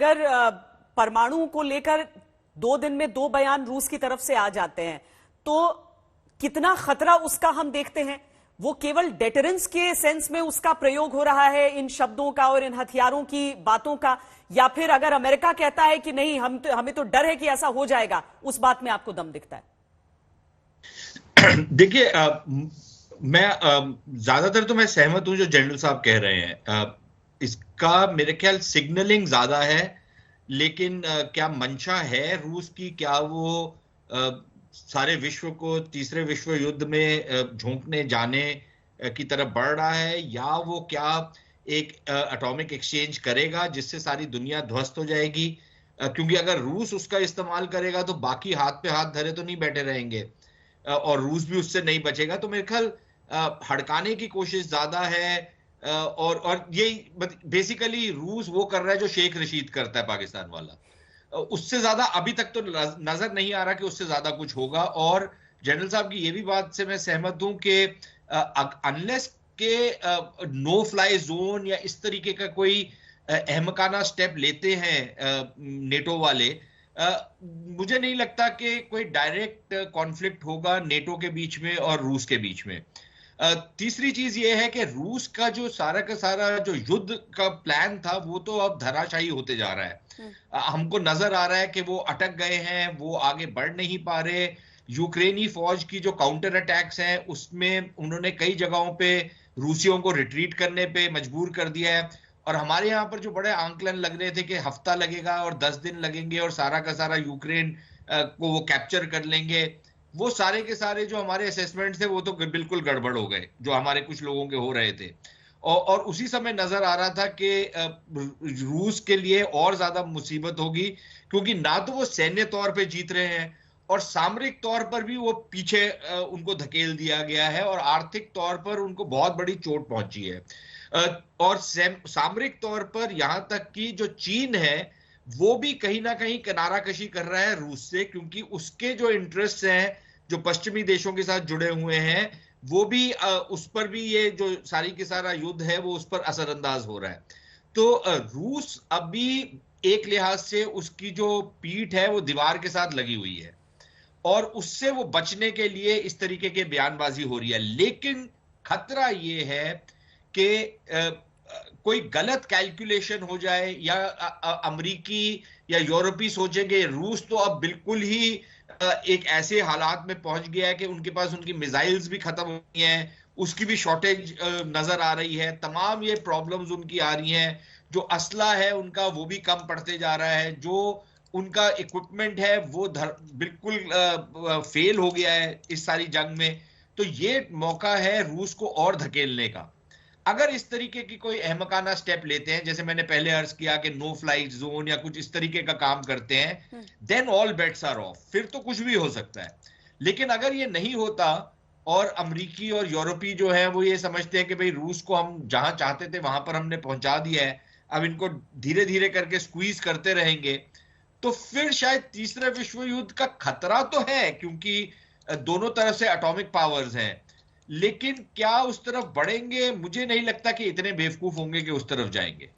अगर परमाणु को लेकर 2 दिन में 2 बयान रूस की तरफ से आ जाते हैं तो कितना खतरा उसका हम देखते हैं। वो केवल डेटरेंस के सेंस में उसका प्रयोग हो रहा है इन शब्दों का और इन हथियारों की बातों का, या फिर अगर अमेरिका कहता है कि नहीं हमें तो डर है कि ऐसा हो जाएगा, उस बात में आपको दम दिखता है? देखिए, मैं ज्यादातर तो मैं सहमत हूं जो जनरल साहब कह रहे हैं। इसका मेरे ख्याल सिग्नलिंग ज्यादा है, लेकिन क्या मंशा है रूस की, क्या वो सारे विश्व को तीसरे विश्व युद्ध में झोंकने जाने की तरफ बढ़ रहा है, या वो क्या एक एटॉमिक एक्सचेंज करेगा जिससे सारी दुनिया ध्वस्त हो जाएगी। क्योंकि अगर रूस उसका इस्तेमाल करेगा तो बाकी हाथ पे हाथ धरे तो नहीं बैठे रहेंगे, और रूस भी उससे नहीं बचेगा। तो मेरे ख्याल हड़काने की कोशिश ज्यादा है। और ये बेसिकली रूस वो कर रहा है जो शेख रशीद करता है पाकिस्तान वाला। उससे ज्यादा अभी तक तो नजर नहीं आ रहा कि उससे ज्यादा कुछ होगा। और जनरल साहब की ये भी बात से मैं सहमत हूं कि अनलेस के नो फ्लाई जोन या इस तरीके का कोई अहमकाना स्टेप लेते हैं नेटो वाले, मुझे नहीं लगता कि कोई डायरेक्ट कॉन्फ्लिक्ट होगा नेटो के बीच में और रूस के बीच में। तीसरी चीज ये है कि रूस का जो सारा का सारा जो युद्ध का प्लान था वो तो अब धराशायी होते जा रहा है। हमको नजर आ रहा है कि वो अटक गए हैं, वो आगे बढ़ नहीं पा रहे। यूक्रेनी फौज की जो काउंटर अटैक्स हैं उसमें उन्होंने कई जगहों पे रूसियों को रिट्रीट करने पे मजबूर कर दिया है। और हमारे यहाँ पर जो बड़े आंकलन लग रहे थे कि हफ्ता लगेगा और 10 दिन लगेंगे और सारा का सारा यूक्रेन को वो कैप्चर कर लेंगे, वो सारे के सारे जो हमारे असेसमेंट थे वो तो बिल्कुल गड़बड़ हो गए, जो हमारे कुछ लोगों के हो रहे थे। और उसी समय नजर आ रहा था कि रूस के लिए और ज्यादा मुसीबत होगी, क्योंकि ना तो वो सैन्य तौर पे जीत रहे हैं और सामरिक तौर पर भी वो पीछे उनको धकेल दिया गया है, और आर्थिक तौर पर उनको बहुत बड़ी चोट पहुंची है। और सामरिक तौर पर यहां तक कि जो चीन है वो भी कहीं ना कहीं किनारा कशी कर रहा है रूस से, क्योंकि उसके जो इंटरेस्ट हैं जो पश्चिमी देशों के साथ जुड़े हुए हैं, वो भी उस पर भी ये जो सारी की सारा युद्ध है वो उस पर असरअंदाज हो रहा है। तो रूस अभी एक लिहाज से उसकी जो पीठ है वो दीवार के साथ लगी हुई है, और उससे वो बचने के लिए इस तरीके के बयानबाजी हो रही है। लेकिन खतरा ये है कि कोई गलत कैलकुलेशन हो जाए, या अमरीकी या यूरोपी सोचेंगे रूस तो अब बिल्कुल ही एक ऐसे हालात में पहुंच गया है कि उनके पास उनकी मिसाइल्स भी खत्म हो गई हैं, उसकी भी शॉर्टेज नजर आ रही है, तमाम ये प्रॉब्लम्स उनकी आ रही हैं, जो असला है उनका वो भी कम पड़ते जा रहा है, जो उनका इक्विपमेंट है वो बिल्कुल फेल हो गया है इस सारी जंग में। तो ये मौका है रूस को और धकेलने का। अगर इस तरीके की कोई अहमकाना स्टेप लेते हैं, जैसे मैंने पहले अर्ज किया कि नो फ्लाइट जोन या कुछ इस तरीके का काम करते हैं, then all bets are off, फिर तो कुछ भी हो सकता है। लेकिन अगर ये नहीं होता और अमरीकी और यूरोपीय जो है वो ये समझते हैं कि भाई रूस को हम जहां चाहते थे वहां पर हमने पहुंचा दिया है, अब इनको धीरे धीरे करके स्क्वीज करते रहेंगे, तो फिर शायद तीसरे विश्व युद्ध का खतरा तो है, क्योंकि दोनों तरफ से एटॉमिक पावर्स हैं। लेकिन क्या उस तरफ बढ़ेंगे? मुझे नहीं लगता कि इतने बेवकूफ होंगे कि उस तरफ जाएंगे।